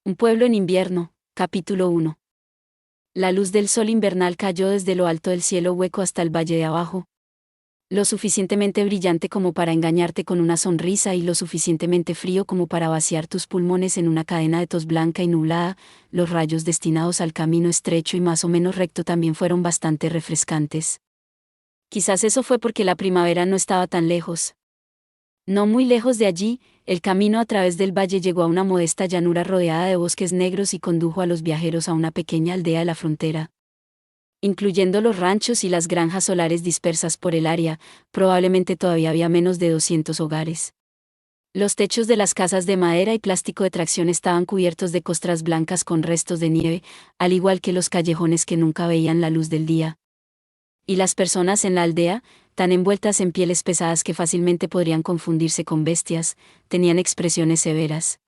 Un pueblo en invierno, capítulo 1. La luz del sol invernal cayó desde lo alto del cielo hueco hasta el valle de abajo. Lo suficientemente brillante como para engañarte con una sonrisa y lo suficientemente frío como para vaciar tus pulmones en una cadena de tos blanca y nublada. Los rayos destinados al camino estrecho y más o menos recto también fueron bastante refrescantes. Quizás eso fue porque la primavera no estaba tan lejos. No muy lejos de allí, el camino a través del valle llegó a una modesta llanura rodeada de bosques negros y condujo a los viajeros a una pequeña aldea de la frontera. Incluyendo los ranchos y las granjas solares dispersas por el área, probablemente todavía había menos de 200 hogares. Los techos de las casas de madera y plástico de tracción estaban cubiertos de costras blancas con restos de nieve, al igual que los callejones que nunca veían la luz del día. Y las personas en la aldea, tan envueltas en pieles pesadas que fácilmente podrían confundirse con bestias, tenían expresiones severas.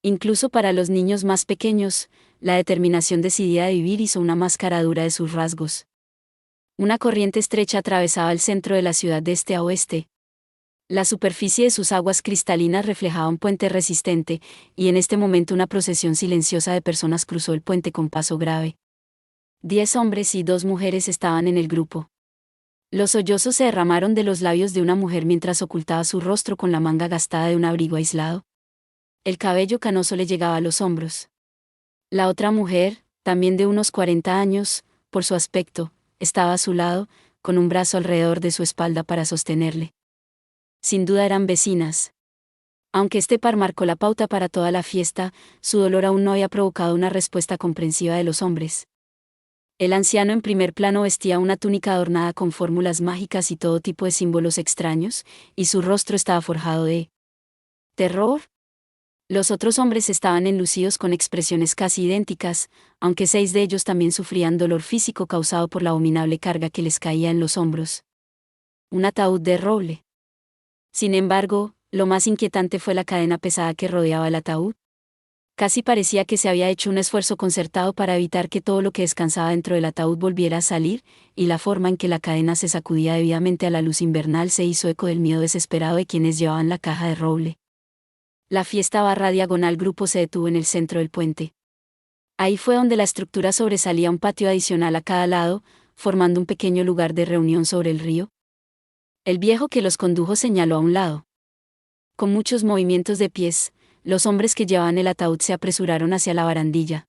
Incluso para los niños más pequeños, la determinación decidida de vivir hizo una máscara dura de sus rasgos. Una corriente estrecha atravesaba el centro de la ciudad de este a oeste. La superficie de sus aguas cristalinas reflejaba un puente resistente, y en este momento una procesión silenciosa de personas cruzó el puente con paso grave. 10 hombres y 2 mujeres estaban en el grupo. Los sollozos se derramaron de los labios de una mujer mientras ocultaba su rostro con la manga gastada de un abrigo aislado. El cabello canoso le llegaba a los hombros. La otra mujer, también de unos 40 años, por su aspecto, estaba a su lado, con un brazo alrededor de su espalda para sostenerle. Sin duda eran vecinas. Aunque este par marcó la pauta para toda la fiesta, su dolor aún no había provocado una respuesta comprensiva de los hombres. El anciano en primer plano vestía una túnica adornada con fórmulas mágicas y todo tipo de símbolos extraños, y su rostro estaba forjado de terror. Los otros hombres estaban enlucidos con expresiones casi idénticas, aunque 6 de ellos también sufrían dolor físico causado por la abominable carga que les caía en los hombros. Un ataúd de roble. Sin embargo, lo más inquietante fue la cadena pesada que rodeaba el ataúd. Casi parecía que se había hecho un esfuerzo concertado para evitar que todo lo que descansaba dentro del ataúd volviera a salir, y la forma en que la cadena se sacudía debidamente a la luz invernal se hizo eco del miedo desesperado de quienes llevaban la caja de roble. La fiesta barra diagonal grupo se detuvo en el centro del puente. Ahí fue donde la estructura sobresalía un patio adicional a cada lado, formando un pequeño lugar de reunión sobre el río. El viejo que los condujo señaló a un lado. Con muchos movimientos de pies, los hombres que llevaban el ataúd se apresuraron hacia la barandilla.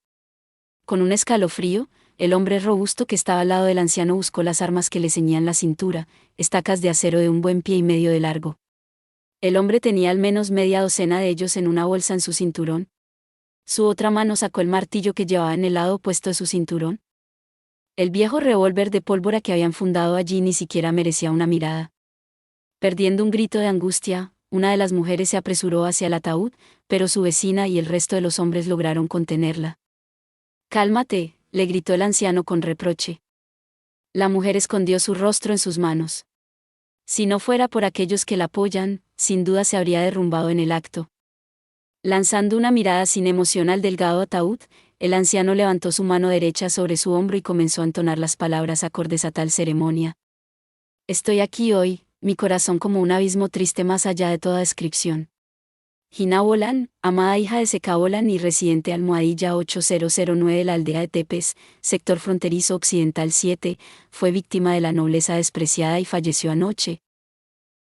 Con un escalofrío, el hombre robusto que estaba al lado del anciano buscó las armas que le ceñían la cintura, estacas de acero de un buen pie y medio de largo. El hombre tenía al menos media docena de ellos en una bolsa en su cinturón. Su otra mano sacó el martillo que llevaba en el lado opuesto de su cinturón. El viejo revólver de pólvora que habían fundado allí ni siquiera merecía una mirada. Perdiendo un grito de angustia, una de las mujeres se apresuró hacia el ataúd, pero su vecina y el resto de los hombres lograron contenerla. «Cálmate», le gritó el anciano con reproche. La mujer escondió su rostro en sus manos. Si no fuera por aquellos que la apoyan, sin duda se habría derrumbado en el acto. Lanzando una mirada sin emoción al delgado ataúd, el anciano levantó su mano derecha sobre su hombro y comenzó a entonar las palabras acordes a tal ceremonia. «Estoy aquí hoy, mi corazón como un abismo triste más allá de toda descripción. Gina Bolan, amada hija de Seca Bolan y residente Almohadilla 8009 de la aldea de Tepes, sector fronterizo occidental 7, fue víctima de la nobleza despreciada y falleció anoche».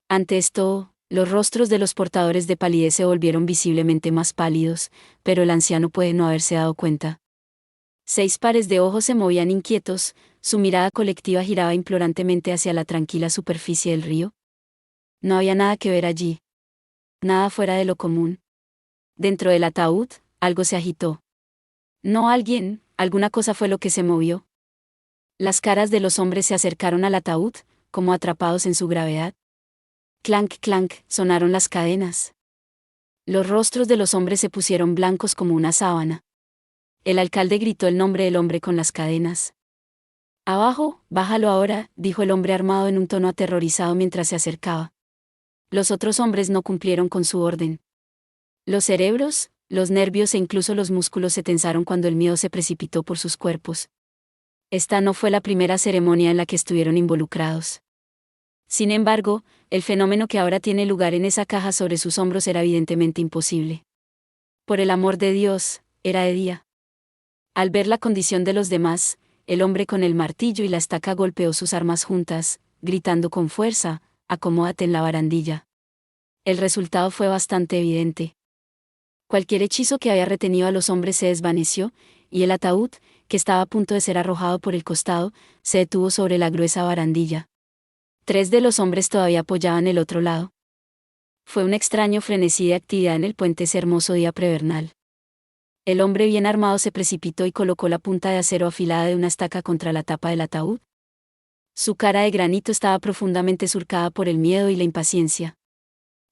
Ante esto, los rostros de los portadores de palidez se volvieron visiblemente más pálidos, pero el anciano puede no haberse dado cuenta. 6 pares de ojos se movían inquietos, su mirada colectiva giraba implorantemente hacia la tranquila superficie del río. No había nada que ver allí. Nada fuera de lo común. Dentro del ataúd, algo se agitó. No alguien, alguna cosa fue lo que se movió. Las caras de los hombres se acercaron al ataúd, como atrapados en su gravedad. Clank, clank, sonaron las cadenas. Los rostros de los hombres se pusieron blancos como una sábana. El alcalde gritó el nombre del hombre con las cadenas. «Abajo, bájalo ahora», dijo el hombre armado en un tono aterrorizado mientras se acercaba. Los otros hombres no cumplieron con su orden. Los cerebros, los nervios e incluso los músculos se tensaron cuando el miedo se precipitó por sus cuerpos. Esta no fue la primera ceremonia en la que estuvieron involucrados. Sin embargo, el fenómeno que ahora tiene lugar en esa caja sobre sus hombros era evidentemente imposible. «Por el amor de Dios», Era de día. Al ver la condición de los demás, el hombre con el martillo y la estaca golpeó sus armas juntas, gritando con fuerza: «Acomódate en la barandilla». El resultado fue bastante evidente. Cualquier hechizo que había retenido a los hombres se desvaneció, y el ataúd, que estaba a punto de ser arrojado por el costado, se detuvo sobre la gruesa barandilla. 3 de los hombres todavía apoyaban el otro lado. Fue un extraño frenesí de actividad en el puente ese hermoso día prevernal. El hombre bien armado se precipitó y colocó la punta de acero afilada de una estaca contra la tapa del ataúd. Su cara de granito estaba profundamente surcada por el miedo y la impaciencia.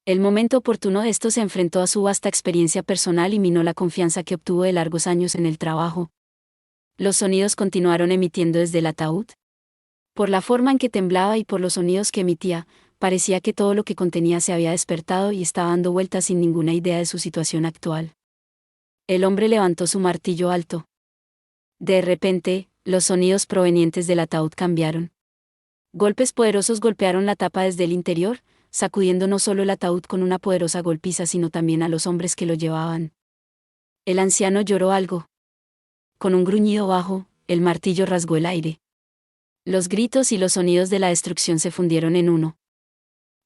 El momento oportuno de esto se enfrentó a su vasta experiencia personal y minó la confianza que obtuvo de largos años en el trabajo. Los sonidos continuaron emitiendo desde el ataúd. Por la forma en que temblaba y por los sonidos que emitía, parecía que todo lo que contenía se había despertado y estaba dando vueltas sin ninguna idea de su situación actual. El hombre levantó su martillo alto. De repente, los sonidos provenientes del ataúd cambiaron. Golpes poderosos golpearon la tapa desde el interior, sacudiendo no solo el ataúd con una poderosa golpiza sino también a los hombres que lo llevaban. El anciano lloró algo. Con un gruñido bajo, el martillo rasgó el aire. Los gritos y los sonidos de la destrucción se fundieron en uno.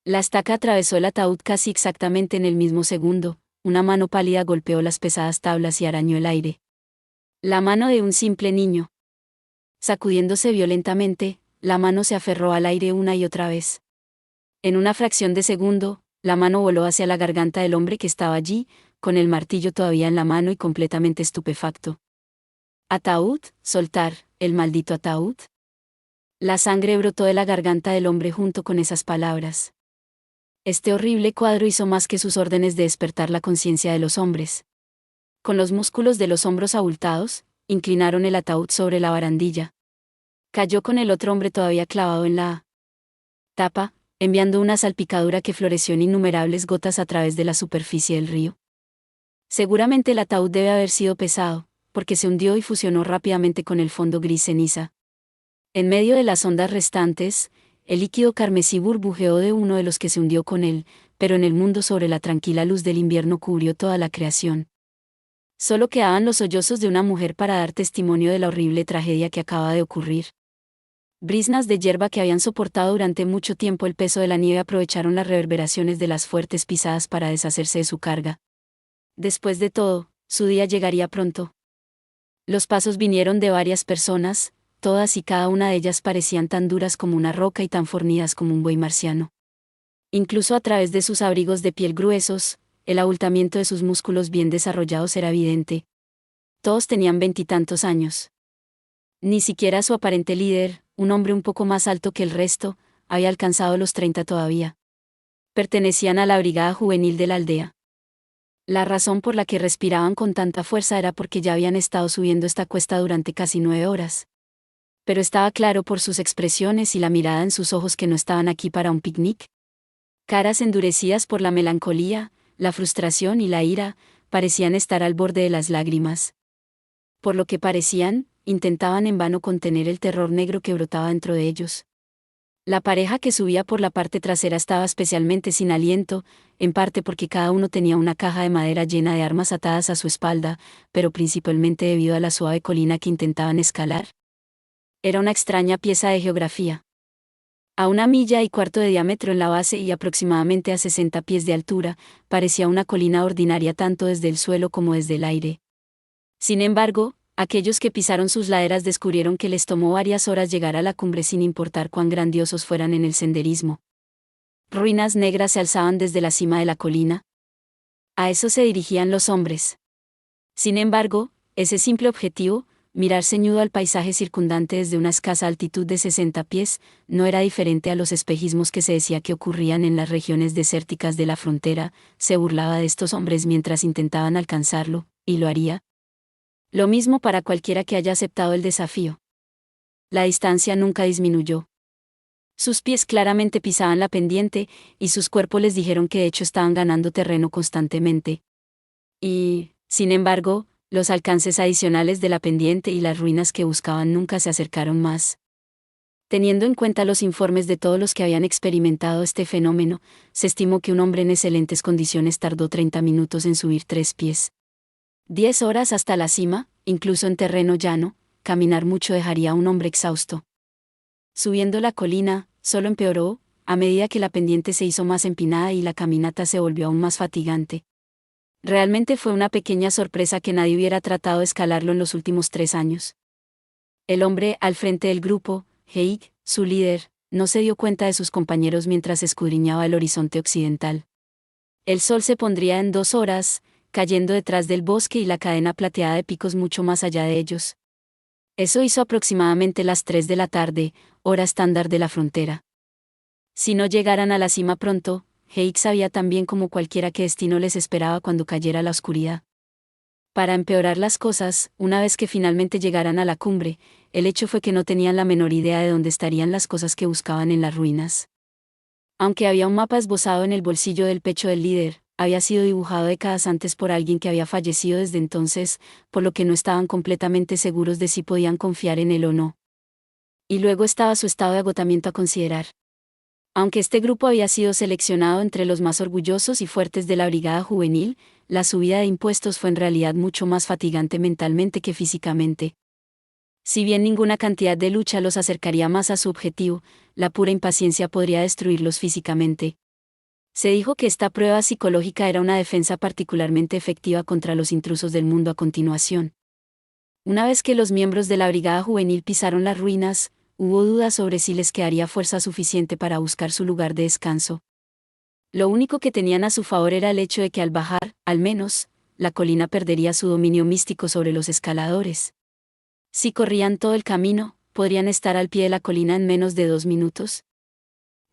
La estaca atravesó el ataúd casi exactamente en el mismo segundo, una mano pálida golpeó las pesadas tablas y arañó el aire. La mano de un simple niño. Sacudiéndose violentamente, la mano se aferró al aire una y otra vez. En una fracción de segundo, la mano voló hacia la garganta del hombre que estaba allí, con el martillo todavía en la mano y completamente estupefacto. «Ataúd, soltar, el maldito ataúd». La sangre brotó de la garganta del hombre junto con esas palabras. Este horrible cuadro hizo más que sus órdenes de despertar la conciencia de los hombres. Con los músculos de los hombros abultados, inclinaron el ataúd sobre la barandilla. Cayó con el otro hombre todavía clavado en la tapa, enviando una salpicadura que floreció en innumerables gotas a través de la superficie del río. Seguramente el ataúd debe haber sido pesado, porque se hundió y fusionó rápidamente con el fondo gris ceniza. En medio de las ondas restantes, el líquido carmesí burbujeó de uno de los que se hundió con él, pero en el mundo sobre la tranquila luz del invierno cubrió toda la creación. Solo quedaban los sollozos de una mujer para dar testimonio de la horrible tragedia que acaba de ocurrir. Briznas de hierba que habían soportado durante mucho tiempo el peso de la nieve aprovecharon las reverberaciones de las fuertes pisadas para deshacerse de su carga. Después de todo, su día llegaría pronto. Los pasos vinieron de varias personas, todas y cada una de ellas parecían tan duras como una roca y tan fornidas como un buey marciano. Incluso a través de sus abrigos de piel gruesos, el abultamiento de sus músculos bien desarrollados era evidente. Todos tenían 20 y tantos años. Ni siquiera su aparente líder, un hombre un poco más alto que el resto, había alcanzado los 30 todavía. Pertenecían a la brigada juvenil de la aldea. La razón por la que respiraban con tanta fuerza era porque ya habían estado subiendo esta cuesta durante casi 9 horas. Pero estaba claro por sus expresiones y la mirada en sus ojos que no estaban aquí para un picnic. Caras endurecidas por la melancolía, la frustración y la ira, parecían estar al borde de las lágrimas. Por lo que parecían, intentaban en vano contener el terror negro que brotaba dentro de ellos. La pareja que subía por la parte trasera estaba especialmente sin aliento, en parte porque cada uno tenía una caja de madera llena de armas atadas a su espalda, pero principalmente debido a la suave colina que intentaban escalar. Era una extraña pieza de geografía. A 1,25 millas de diámetro en la base y aproximadamente a 60 pies de altura, parecía una colina ordinaria tanto desde el suelo como desde el aire. Sin embargo, aquellos que pisaron sus laderas descubrieron que les tomó varias horas llegar a la cumbre sin importar cuán grandiosos fueran en el senderismo. Ruinas negras se alzaban desde la cima de la colina. A eso se dirigían los hombres. Sin embargo, ese simple objetivo, mirar ceñudo al paisaje circundante desde una escasa altitud de 60 pies, no era diferente a los espejismos que se decía que ocurrían en las regiones desérticas de la frontera. Se burlaba de estos hombres mientras intentaban alcanzarlo, y lo haría. Lo mismo para cualquiera que haya aceptado el desafío. La distancia nunca disminuyó. Sus pies claramente pisaban la pendiente, y sus cuerpos les dijeron que de hecho estaban ganando terreno constantemente. Y, sin embargo, los alcances adicionales de la pendiente y las ruinas que buscaban nunca se acercaron más. Teniendo en cuenta los informes de todos los que habían experimentado este fenómeno, se estimó que un hombre en excelentes condiciones tardó 30 minutos en subir 3 pies. 10 horas hasta la cima, incluso en terreno llano, caminar mucho dejaría a un hombre exhausto. Subiendo la colina, solo empeoró, a medida que la pendiente se hizo más empinada y la caminata se volvió aún más fatigante. Realmente fue una pequeña sorpresa que nadie hubiera tratado de escalarlo en los últimos 3 años. El hombre al frente del grupo, Heik, su líder, no se dio cuenta de sus compañeros mientras escudriñaba el horizonte occidental. El sol se pondría en 2 horas, cayendo detrás del bosque y la cadena plateada de picos mucho más allá de ellos. Eso hizo aproximadamente las 3 de la tarde, hora estándar de la frontera. Si no llegaran a la cima pronto, Heik sabía tan bien como cualquiera qué destino les esperaba cuando cayera la oscuridad. Para empeorar las cosas, una vez que finalmente llegaran a la cumbre, el hecho fue que no tenían la menor idea de dónde estarían las cosas que buscaban en las ruinas. Aunque había un mapa esbozado en el bolsillo del pecho del líder, había sido dibujado décadas antes por alguien que había fallecido desde entonces, por lo que no estaban completamente seguros de si podían confiar en él o no. Y luego estaba su estado de agotamiento a considerar. Aunque este grupo había sido seleccionado entre los más orgullosos y fuertes de la brigada juvenil, la subida de impuestos fue en realidad mucho más fatigante mentalmente que físicamente. Si bien ninguna cantidad de lucha los acercaría más a su objetivo, la pura impaciencia podría destruirlos físicamente. Se dijo que esta prueba psicológica era una defensa particularmente efectiva contra los intrusos del mundo a continuación. Una vez que los miembros de la brigada juvenil pisaron las ruinas, hubo dudas sobre si les quedaría fuerza suficiente para buscar su lugar de descanso. Lo único que tenían a su favor era el hecho de que al bajar, al menos, la colina perdería su dominio místico sobre los escaladores. Si corrían todo el camino, podrían estar al pie de la colina en menos de 2 minutos.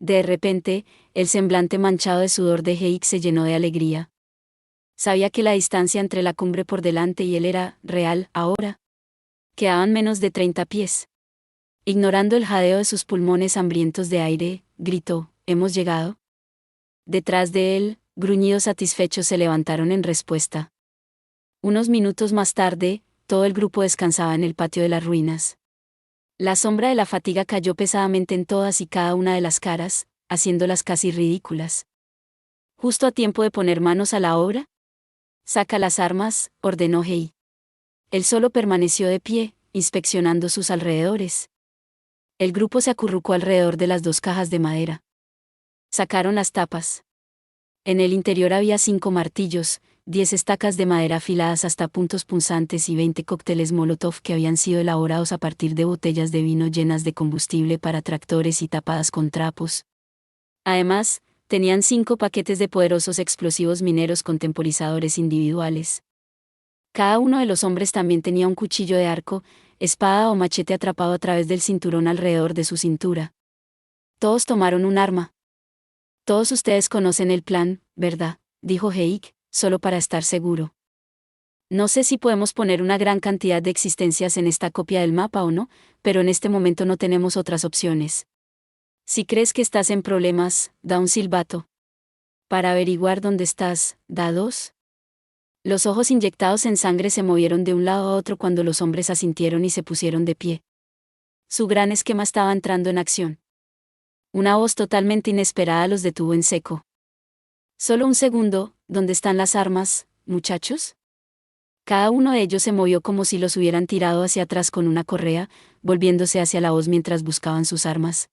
De repente, el semblante manchado de sudor de Heik se llenó de alegría. Sabía que la distancia entre la cumbre por delante y él era real ahora. Quedaban menos de 30 pies. Ignorando el jadeo de sus pulmones hambrientos de aire, gritó: «¿Hemos llegado?». Detrás de él, gruñidos satisfechos se levantaron en respuesta. Unos minutos más tarde, todo el grupo descansaba en el patio de las ruinas. La sombra de la fatiga cayó pesadamente en todas y cada una de las caras, haciéndolas casi ridículas. ¿Justo a tiempo de poner manos a la obra? «Saca las armas», ordenó Hei. Él solo permaneció de pie, inspeccionando sus alrededores. El grupo se acurrucó alrededor de las 2 cajas de madera. Sacaron las tapas. En el interior había 5 martillos, 10 estacas de madera afiladas hasta puntos punzantes y 20 cócteles Molotov que habían sido elaborados a partir de botellas de vino llenas de combustible para tractores y tapadas con trapos. Además, tenían 5 paquetes de poderosos explosivos mineros con temporizadores individuales. Cada uno de los hombres también tenía un cuchillo de arco, espada o machete atrapado a través del cinturón alrededor de su cintura. Todos tomaron un arma. «Todos ustedes conocen el plan, ¿verdad?», dijo Heik, solo para estar seguro. «No sé si podemos poner una gran cantidad de existencias en esta copia del mapa o no, pero en este momento no tenemos otras opciones. Si crees que estás en problemas, da un silbato. Para averiguar dónde estás, da 2». Los ojos inyectados en sangre se movieron de un lado a otro cuando los hombres asintieron y se pusieron de pie. Su gran esquema estaba entrando en acción. Una voz totalmente inesperada los detuvo en seco. «Solo un segundo, ¿dónde están las armas, muchachos?». Cada uno de ellos se movió como si los hubieran tirado hacia atrás con una correa, volviéndose hacia la voz mientras buscaban sus armas.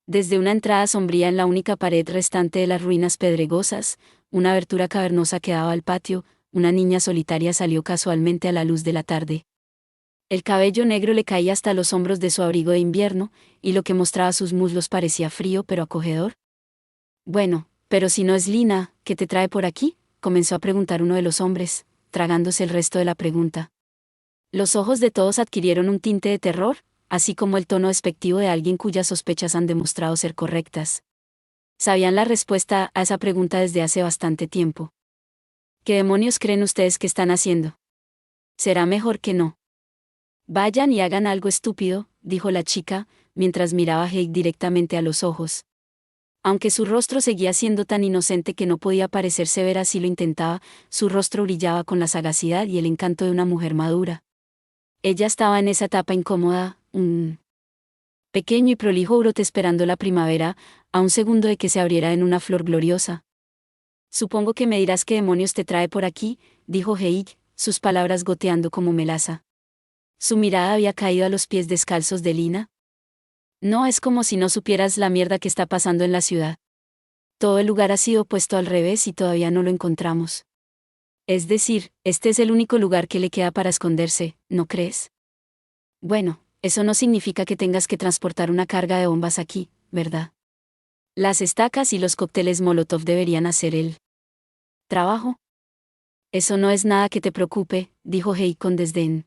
Desde una entrada sombría en la única pared restante de las ruinas pedregosas, una abertura cavernosa que daba al patio, una niña solitaria salió casualmente a la luz de la tarde. El cabello negro le caía hasta los hombros de su abrigo de invierno, y lo que mostraba sus muslos parecía frío pero acogedor. «Bueno, pero si no es Lina, ¿qué te trae por aquí?», comenzó a preguntar uno de los hombres, tragándose el resto de la pregunta. Los ojos de todos adquirieron un tinte de terror, así como el tono despectivo de alguien cuyas sospechas han demostrado ser correctas. Sabían la respuesta a esa pregunta desde hace bastante tiempo. «¿Qué demonios creen ustedes que están haciendo? Será mejor que no. Vayan y hagan algo estúpido», dijo la chica, mientras miraba a Heik directamente a los ojos. Aunque su rostro seguía siendo tan inocente que no podía parecer severa si lo intentaba, su rostro brillaba con la sagacidad y el encanto de una mujer madura. Ella estaba en esa etapa incómoda, un pequeño y prolijo brote esperando la primavera, a un segundo de que se abriera en una flor gloriosa. «Supongo que me dirás qué demonios te trae por aquí», dijo Heik, sus palabras goteando como melaza. Su mirada había caído a los pies descalzos de Lina. No es como si no supieras la mierda que está pasando en la ciudad. Todo el lugar ha sido puesto al revés y todavía no lo encontramos. Es decir, este es el único lugar que le queda para esconderse, ¿no crees? Bueno, eso no significa que tengas que transportar una carga de bombas aquí, ¿verdad? Las estacas y los cócteles Molotov deberían hacer el trabajo. Eso no es nada que te preocupe, dijo Hei con desdén.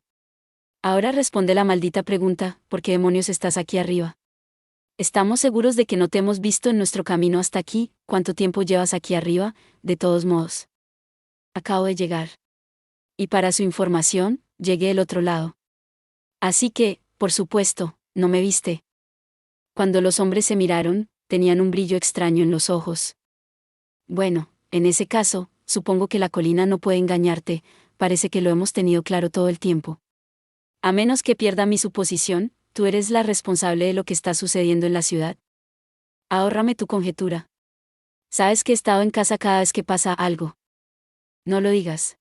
Ahora responde la maldita pregunta, ¿por qué demonios estás aquí arriba? Estamos seguros de que no te hemos visto en nuestro camino hasta aquí. ¿Cuánto tiempo llevas aquí arriba? De todos modos. Acabo de llegar. Y para su información, llegué del otro lado. Así que, por supuesto, no me viste. Cuando los hombres se miraron, tenían un brillo extraño en los ojos. Bueno, en ese caso, supongo que la colina no puede engañarte, parece que lo hemos tenido claro todo el tiempo. A menos que pierda mi suposición, tú eres la responsable de lo que está sucediendo en la ciudad. Ahórrame tu conjetura. Sabes que he estado en casa cada vez que pasa algo. No lo digas.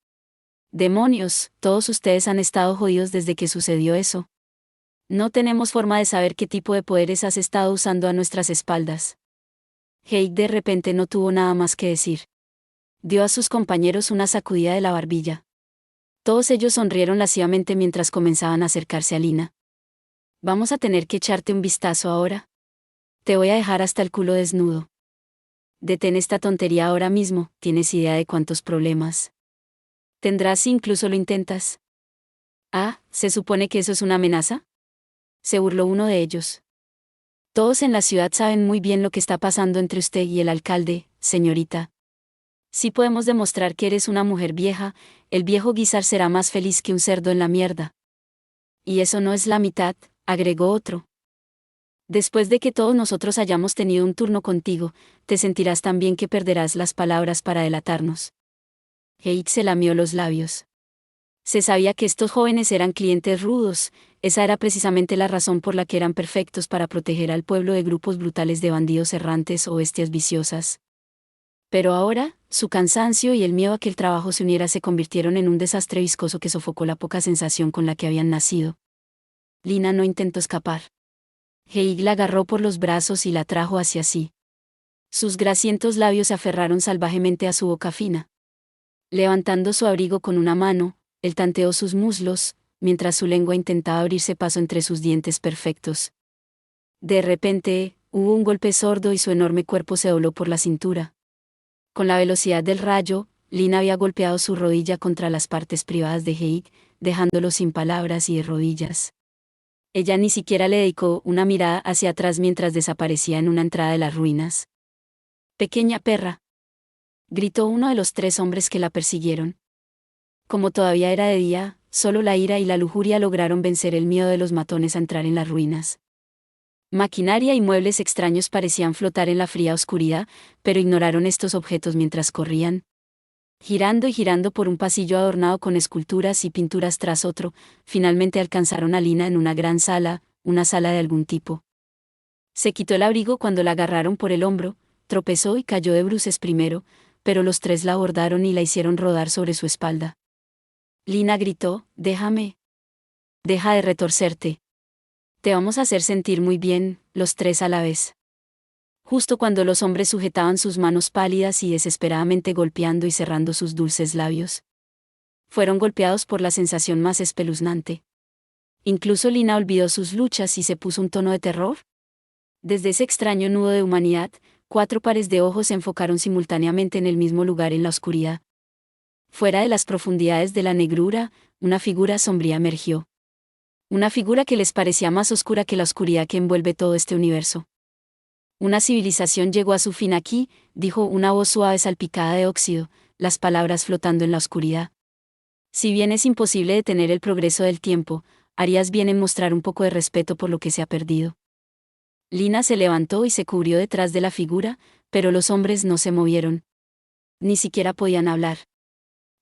Demonios, todos ustedes han estado jodidos desde que sucedió eso. No tenemos forma de saber qué tipo de poderes has estado usando a nuestras espaldas. Jake de repente no tuvo nada más que decir. Dio a sus compañeros una sacudida de la barbilla. Todos ellos sonrieron lascivamente mientras comenzaban a acercarse a Lina. Vamos a tener que echarte un vistazo ahora. Te voy a dejar hasta el culo desnudo. Detén esta tontería ahora mismo, ¿tienes idea de cuántos problemas tendrás si incluso lo intentas? Ah, ¿se supone que eso es una amenaza? Se burló uno de ellos. Todos en la ciudad saben muy bien lo que está pasando entre usted y el alcalde, señorita. Si podemos demostrar que eres una mujer vieja, el viejo Guisar será más feliz que un cerdo en la mierda. Y eso no es la mitad, agregó otro. Después de que todos nosotros hayamos tenido un turno contigo, te sentirás tan bien que perderás las palabras para delatarnos. Hake se lamió los labios. Se sabía que estos jóvenes eran clientes rudos, esa era precisamente la razón por la que eran perfectos para proteger al pueblo de grupos brutales de bandidos errantes o bestias viciosas. Pero ahora, su cansancio y el miedo a que el trabajo se uniera se convirtieron en un desastre viscoso que sofocó la poca sensación con la que habían nacido. Lina no intentó escapar. Heig la agarró por los brazos y la trajo hacia sí. Sus grasientos labios se aferraron salvajemente a su boca fina. Levantando su abrigo con una mano, él tanteó sus muslos, mientras su lengua intentaba abrirse paso entre sus dientes perfectos. De repente, hubo un golpe sordo y su enorme cuerpo se dobló por la cintura. Con la velocidad del rayo, Lina había golpeado su rodilla contra las partes privadas de Heig, dejándolo sin palabras y de rodillas. Ella ni siquiera le dedicó una mirada hacia atrás mientras desaparecía en una entrada de las ruinas. «Pequeña perra», gritó uno de los 3 hombres que la persiguieron. Como todavía era de día, solo la ira y la lujuria lograron vencer el miedo de los matones a entrar en las ruinas. Maquinaria y muebles extraños parecían flotar en la fría oscuridad, pero ignoraron estos objetos mientras corrían. Girando y girando por un pasillo adornado con esculturas y pinturas tras otro, finalmente alcanzaron a Lina en una gran sala, una sala de algún tipo. Se quitó el abrigo cuando la agarraron por el hombro, tropezó y cayó de bruces primero, pero los 3 la abordaron y la hicieron rodar sobre su espalda. Lina gritó, «Déjame. Deja de retorcerte. Te vamos a hacer sentir muy bien», los 3 a la vez. Justo cuando los hombres sujetaban sus manos pálidas y desesperadamente golpeando y cerrando sus dulces labios. Fueron golpeados por la sensación más espeluznante. Incluso Lina olvidó sus luchas y se puso un tono de terror. Desde ese extraño nudo de humanidad, 4 pares de ojos se enfocaron simultáneamente en el mismo lugar en la oscuridad. Fuera de las profundidades de la negrura, una figura sombría emergió. Una figura que les parecía más oscura que la oscuridad que envuelve todo este universo. «Una civilización llegó a su fin aquí», dijo una voz suave salpicada de óxido, las palabras flotando en la oscuridad. «Si bien es imposible detener el progreso del tiempo, harías bien en mostrar un poco de respeto por lo que se ha perdido». Lina se levantó y se cubrió detrás de la figura, pero los hombres no se movieron. Ni siquiera podían hablar.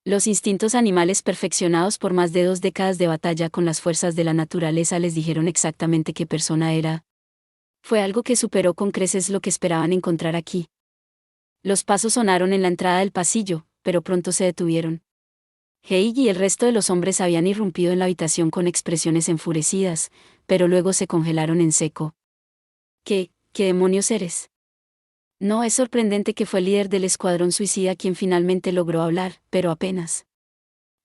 Los instintos animales perfeccionados por más de 2 décadas de batalla con las fuerzas de la naturaleza les dijeron exactamente qué persona era. Fue algo que superó con creces lo que esperaban encontrar aquí. Los pasos sonaron en la entrada del pasillo, pero pronto se detuvieron. Heidi y el resto de los hombres habían irrumpido en la habitación con expresiones enfurecidas, pero luego se congelaron en seco. ¿Qué demonios eres? No es sorprendente que fue el líder del escuadrón suicida quien finalmente logró hablar, pero apenas.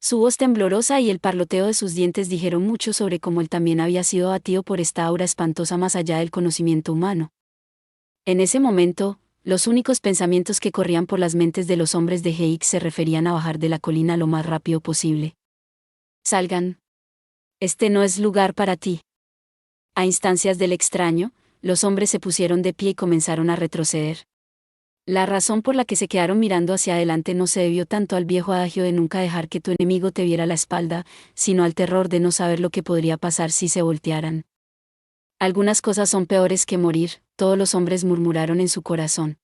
Su voz temblorosa y el parloteo de sus dientes dijeron mucho sobre cómo él también había sido abatido por esta aura espantosa más allá del conocimiento humano. En ese momento, los únicos pensamientos que corrían por las mentes de los hombres de Heik se referían a bajar de la colina lo más rápido posible. Salgan. Este no es lugar para ti. A instancias del extraño, los hombres se pusieron de pie y comenzaron a retroceder. La razón por la que se quedaron mirando hacia adelante no se debió tanto al viejo adagio de nunca dejar que tu enemigo te viera la espalda, sino al terror de no saber lo que podría pasar si se voltearan. Algunas cosas son peores que morir, todos los hombres murmuraron en su corazón.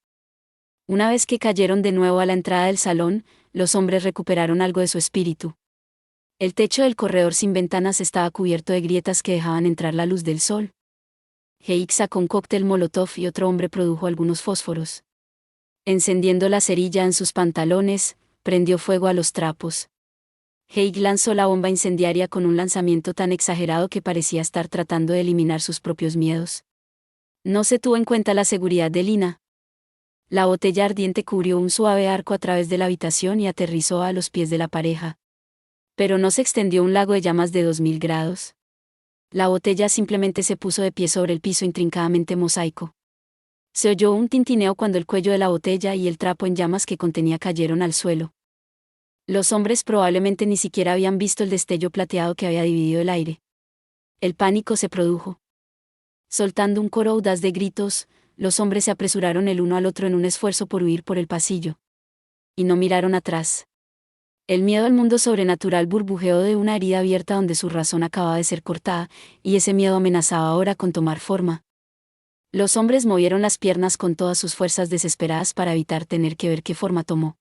Una vez que cayeron de nuevo a la entrada del salón, los hombres recuperaron algo de su espíritu. El techo del corredor sin ventanas estaba cubierto de grietas que dejaban entrar la luz del sol. Heik sacó un cóctel molotov y otro hombre produjo algunos fósforos. Encendiendo la cerilla en sus pantalones, prendió fuego a los trapos. Heik lanzó la bomba incendiaria con un lanzamiento tan exagerado que parecía estar tratando de eliminar sus propios miedos. No se tuvo en cuenta la seguridad de Lina. La botella ardiente cubrió un suave arco a través de la habitación y aterrizó a los pies de la pareja. Pero no se extendió un lago de llamas de 2000 grados. La botella simplemente se puso de pie sobre el piso intrincadamente mosaico. Se oyó un tintineo cuando el cuello de la botella y el trapo en llamas que contenía cayeron al suelo. Los hombres probablemente ni siquiera habían visto el destello plateado que había dividido el aire. El pánico se produjo. Soltando un coro audaz de gritos, los hombres se apresuraron el uno al otro en un esfuerzo por huir por el pasillo. Y no miraron atrás. El miedo al mundo sobrenatural burbujeó de una herida abierta donde su razón acababa de ser cortada, y ese miedo amenazaba ahora con tomar forma. Los hombres movieron las piernas con todas sus fuerzas desesperadas para evitar tener que ver qué forma tomó.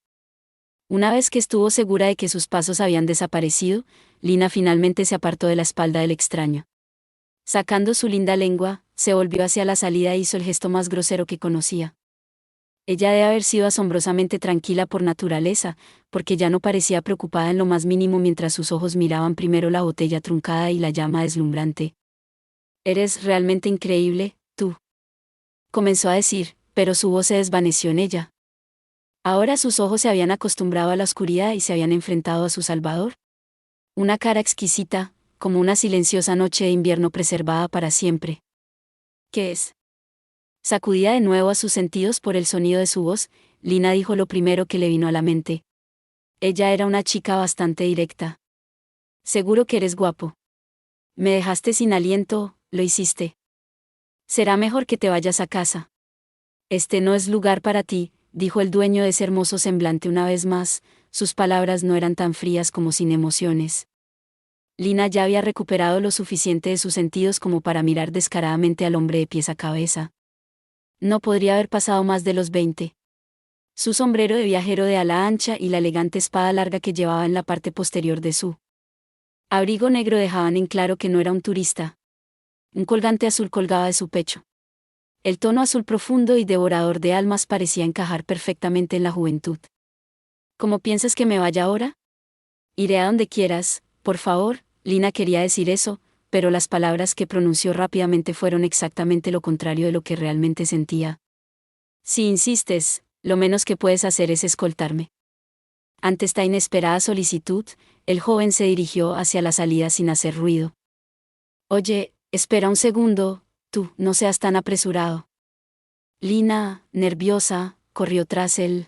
Una vez que estuvo segura de que sus pasos habían desaparecido, Lina finalmente se apartó de la espalda del extraño. Sacando su linda lengua, se volvió hacia la salida e hizo el gesto más grosero que conocía. Ella debe haber sido asombrosamente tranquila por naturaleza, porque ya no parecía preocupada en lo más mínimo mientras sus ojos miraban primero la botella truncada y la llama deslumbrante. «Eres realmente increíble, tú», comenzó a decir, pero su voz se desvaneció en ella. Ahora sus ojos se habían acostumbrado a la oscuridad y se habían enfrentado a su Salvador. Una cara exquisita, como una silenciosa noche de invierno preservada para siempre. ¿Qué es? Sacudida de nuevo a sus sentidos por el sonido de su voz, Lina dijo lo primero que le vino a la mente. Ella era una chica bastante directa. Seguro que eres guapo. Me dejaste sin aliento, lo hiciste. Será mejor que te vayas a casa. Este no es lugar para ti, dijo el dueño de ese hermoso semblante una vez más, sus palabras no eran tan frías como sin emociones. Lina ya había recuperado lo suficiente de sus sentidos como para mirar descaradamente al hombre de pies a cabeza. No podría haber pasado más de los 20. Su sombrero de viajero de ala ancha y la elegante espada larga que llevaba en la parte posterior de su abrigo negro dejaban en claro que no era un turista. Un colgante azul colgaba de su pecho. El tono azul profundo y devorador de almas parecía encajar perfectamente en la juventud. ¿Cómo piensas que me vaya ahora? Iré a donde quieras, por favor. Lina quería decir eso, pero las palabras que pronunció rápidamente fueron exactamente lo contrario de lo que realmente sentía. Si insistes, lo menos que puedes hacer es escoltarme. Ante esta inesperada solicitud, el joven se dirigió hacia la salida sin hacer ruido. Oye, espera un segundo, tú, no seas tan apresurado. Lina, nerviosa, corrió tras él.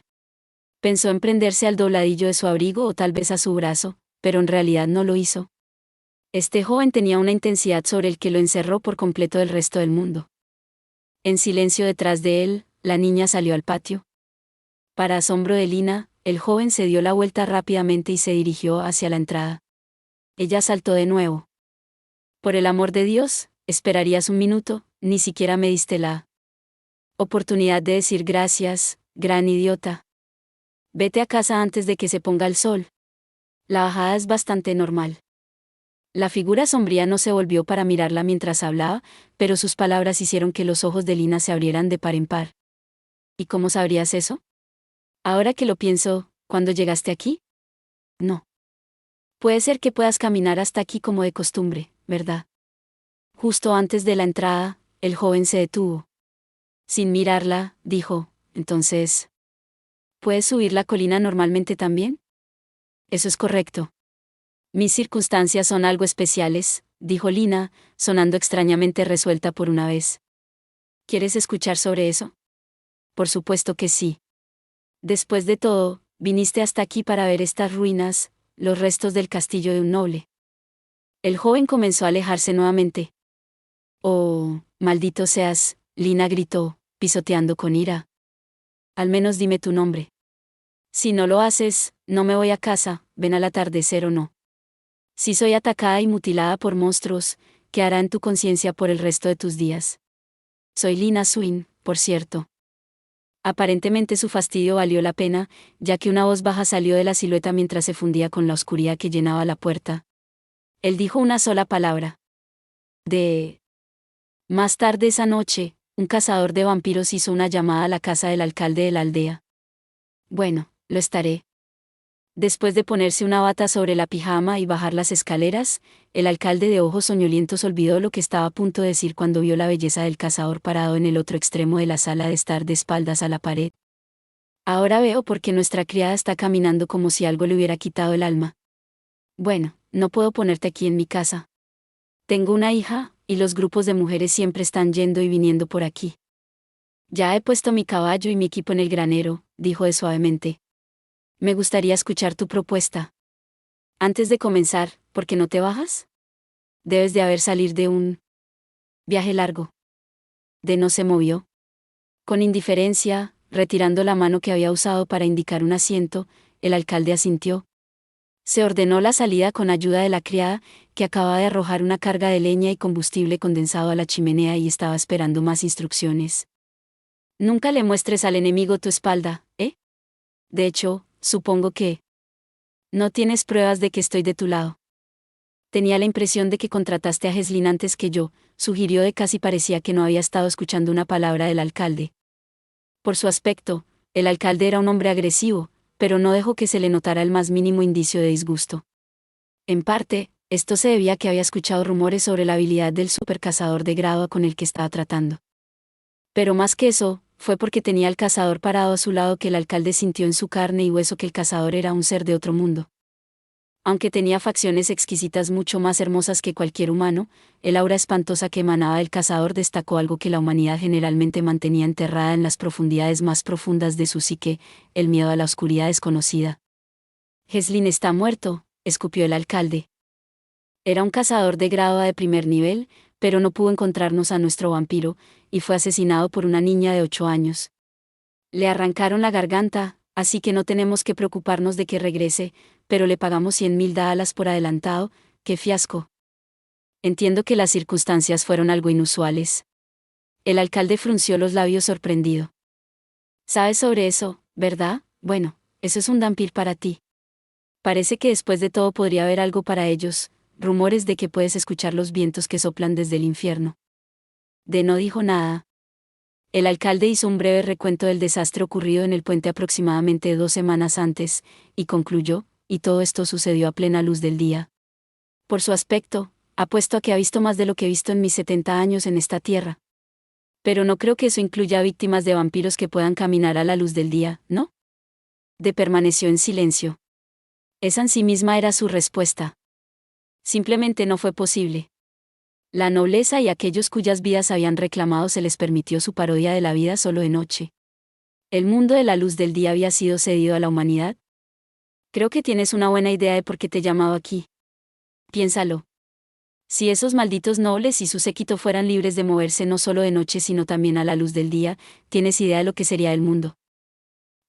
Pensó en prenderse al dobladillo de su abrigo o tal vez a su brazo, pero en realidad no lo hizo. Este joven tenía una intensidad sobre el que lo encerró por completo del resto del mundo. En silencio detrás de él, la niña salió al patio. Para asombro de Lina, el joven se dio la vuelta rápidamente y se dirigió hacia la entrada. Ella saltó de nuevo. Por el amor de Dios, esperarías un minuto, ni siquiera me diste la oportunidad de decir gracias, gran idiota. Vete a casa antes de que se ponga el sol. La bajada es bastante normal. La figura sombría no se volvió para mirarla mientras hablaba, pero sus palabras hicieron que los ojos de Lina se abrieran de par en par. ¿Y cómo sabrías eso? Ahora que lo pienso, ¿cuándo llegaste aquí? No. Puede ser que puedas caminar hasta aquí como de costumbre, ¿verdad? Justo antes de la entrada, el joven se detuvo. Sin mirarla, dijo, entonces, ¿puedes subir la colina normalmente también? Eso es correcto. Mis circunstancias son algo especiales, dijo Lina, sonando extrañamente resuelta por una vez. ¿Quieres escuchar sobre eso? Por supuesto que sí. Después de todo, viniste hasta aquí para ver estas ruinas, los restos del castillo de un noble. El joven comenzó a alejarse nuevamente. Oh, maldito seas, Lina gritó, pisoteando con ira. Al menos dime tu nombre. Si no lo haces, no me voy a casa, ven al atardecer o no. Si soy atacada y mutilada por monstruos, ¿qué hará en tu conciencia por el resto de tus días? Soy Lina Swin, por cierto. Aparentemente su fastidio valió la pena, ya que una voz baja salió de la silueta mientras se fundía con la oscuridad que llenaba la puerta. Él dijo una sola palabra. Más tarde esa noche, un cazador de vampiros hizo una llamada a la casa del alcalde de la aldea. Bueno, lo estaré. Después de ponerse una bata sobre la pijama y bajar las escaleras, el alcalde de ojos soñolientos olvidó lo que estaba a punto de decir cuando vio la belleza del cazador parado en el otro extremo de la sala de estar de espaldas a la pared. Ahora veo por qué nuestra criada está caminando como si algo le hubiera quitado el alma. Bueno, no puedo ponerte aquí en mi casa. Tengo una hija, y los grupos de mujeres siempre están yendo y viniendo por aquí. Ya he puesto mi caballo y mi equipo en el granero, dijo él suavemente. Me gustaría escuchar tu propuesta. Antes de comenzar, ¿por qué no te bajas? Debes de haber salido de un viaje largo. De no se movió. Con indiferencia, retirando la mano que había usado para indicar un asiento, el alcalde asintió. Se ordenó la salida con ayuda de la criada, que acababa de arrojar una carga de leña y combustible condensado a la chimenea y estaba esperando más instrucciones. Nunca le muestres al enemigo tu espalda, ¿eh? De hecho, supongo que no tienes pruebas de que estoy de tu lado. Tenía la impresión de que contrataste a Heslin antes que yo, sugirió de casi parecía que no había estado escuchando una palabra del alcalde. Por su aspecto, el alcalde era un hombre agresivo, pero no dejó que se le notara el más mínimo indicio de disgusto. En parte, esto se debía a que había escuchado rumores sobre la habilidad del supercazador de grado con el que estaba tratando. Pero más que eso, fue porque tenía al cazador parado a su lado que el alcalde sintió en su carne y hueso que el cazador era un ser de otro mundo. Aunque tenía facciones exquisitas mucho más hermosas que cualquier humano, el aura espantosa que emanaba del cazador destacó algo que la humanidad generalmente mantenía enterrada en las profundidades más profundas de su psique, el miedo a la oscuridad desconocida. Heslin está muerto, escupió el alcalde. Era un cazador de grado de primer nivel, pero no pudo encontrarnos a nuestro vampiro, y fue asesinado por una niña de 8 años. Le arrancaron la garganta, así que no tenemos que preocuparnos de que regrese, pero le pagamos 100.000 dalas por adelantado. ¡Qué fiasco! Entiendo que las circunstancias fueron algo inusuales. El alcalde frunció los labios sorprendido. ¿Sabes sobre eso, verdad? Bueno, eso es un dampir para ti. Parece que después de todo podría haber algo para ellos, rumores de que puedes escuchar los vientos que soplan desde el infierno. De no dijo nada. El alcalde hizo un breve recuento del desastre ocurrido en el puente aproximadamente 2 semanas antes, y concluyó, y todo esto sucedió a plena luz del día. Por su aspecto, apuesto a que ha visto más de lo que he visto en mis 70 años en esta tierra. Pero no creo que eso incluya víctimas de vampiros que puedan caminar a la luz del día, ¿no? De permaneció en silencio. Esa en sí misma era su respuesta. Simplemente no fue posible. La nobleza y aquellos cuyas vidas habían reclamado se les permitió su parodia de la vida solo de noche. El mundo de la luz del día había sido cedido a la humanidad. Creo que tienes una buena idea de por qué te he llamado aquí. Piénsalo. Si esos malditos nobles y su séquito fueran libres de moverse no solo de noche sino también a la luz del día, ¿tienes idea de lo que sería el mundo?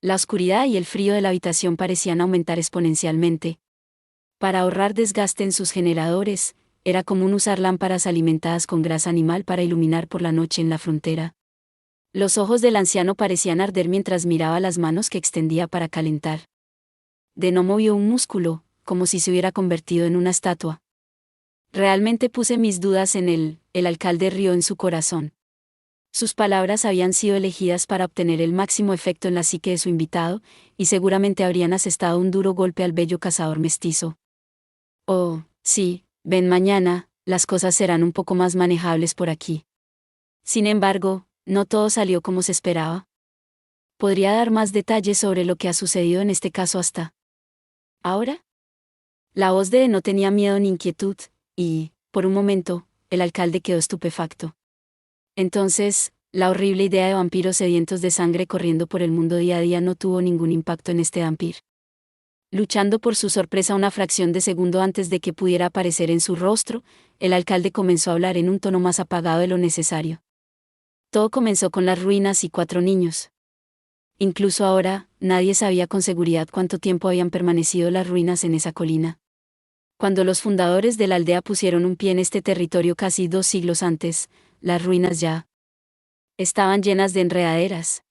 La oscuridad y el frío de la habitación parecían aumentar exponencialmente. Para ahorrar desgaste en sus generadores, era común usar lámparas alimentadas con grasa animal para iluminar por la noche en la frontera. Los ojos del anciano parecían arder mientras miraba las manos que extendía para calentar. De no movió un músculo, como si se hubiera convertido en una estatua. Realmente puse mis dudas en él, el alcalde rió en su corazón. Sus palabras habían sido elegidas para obtener el máximo efecto en la psique de su invitado, y seguramente habrían asestado un duro golpe al bello cazador mestizo. Oh, sí, ven mañana, las cosas serán un poco más manejables por aquí. Sin embargo, no todo salió como se esperaba. ¿Podría dar más detalles sobre lo que ha sucedido en este caso hasta ahora? La voz de no tenía miedo ni inquietud, y, por un momento, el alcalde quedó estupefacto. Entonces, la horrible idea de vampiros sedientos de sangre corriendo por el mundo día a día no tuvo ningún impacto en este vampiro. Luchando por su sorpresa una fracción de segundo antes de que pudiera aparecer en su rostro, el alcalde comenzó a hablar en un tono más apagado de lo necesario. Todo comenzó con las ruinas y 4 niños. Incluso ahora, nadie sabía con seguridad cuánto tiempo habían permanecido las ruinas en esa colina. Cuando los fundadores de la aldea pusieron un pie en este territorio casi 2 siglos antes, las ruinas ya estaban llenas de enredaderas.